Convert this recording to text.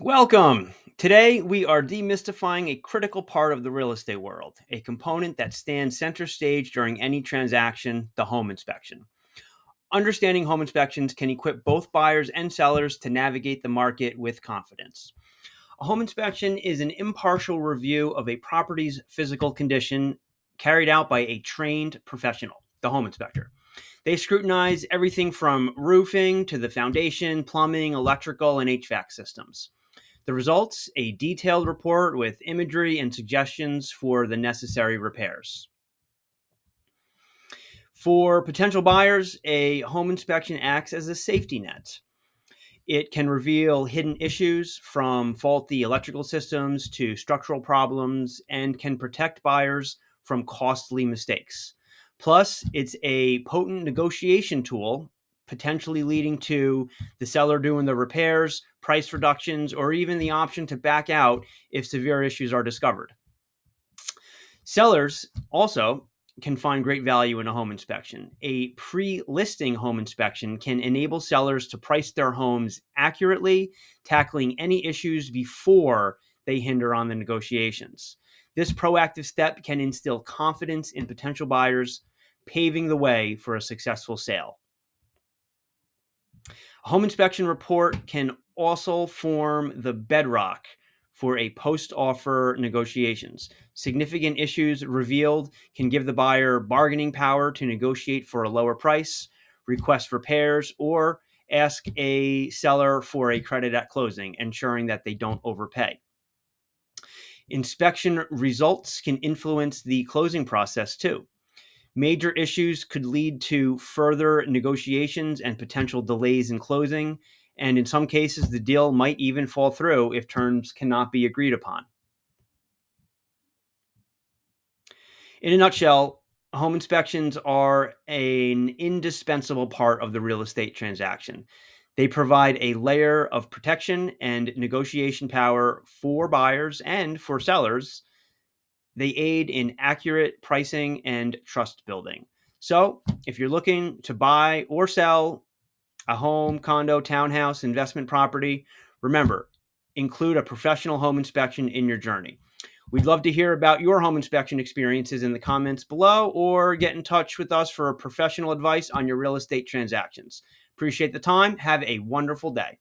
Welcome. Today, we are demystifying a critical part of the real estate world, a component that stands center stage during any transaction, the home inspection. Understanding home inspections can equip both buyers and sellers to navigate the market with confidence. A home inspection is an impartial review of a property's physical condition carried out by a trained professional, the home inspector. They scrutinize everything from roofing to the foundation, plumbing, electrical, and HVAC systems. The results: a detailed report with imagery and suggestions for the necessary repairs. For potential buyers, a home inspection acts as a safety net. It can reveal hidden issues from faulty electrical systems to structural problems and can protect buyers from costly mistakes. Plus, it's a potent negotiation tool, potentially leading to the seller doing the repairs, price reductions, or even the option to back out if severe issues are discovered. Sellers also can find great value in a home inspection. A pre listing home inspection can enable sellers to price their homes accurately, tackling any issues before they hinder on the negotiations. This proactive step can instill confidence in potential buyers, paving the way for a successful sale. A home inspection report can also form the bedrock for a post offer negotiations. Significant issues revealed can give the buyer bargaining power to negotiate for a lower price, request repairs, or ask a seller for a credit at closing, ensuring that they don't overpay. Inspection results can influence the closing process too. Major issues could lead to further negotiations and potential delays in closing, and in some cases, the deal might even fall through if terms cannot be agreed upon. In a nutshell, home inspections are an indispensable part of the real estate transaction. They provide a layer of protection and negotiation power for buyers and for sellers. They aid in accurate pricing and trust building. So, if you're looking to buy or sell a home, condo, townhouse, investment property, remember, include a professional home inspection in your journey. We'd love to hear about your home inspection experiences in the comments below, or get in touch with us for professional advice on your real estate transactions. Appreciate the time. Have a wonderful day.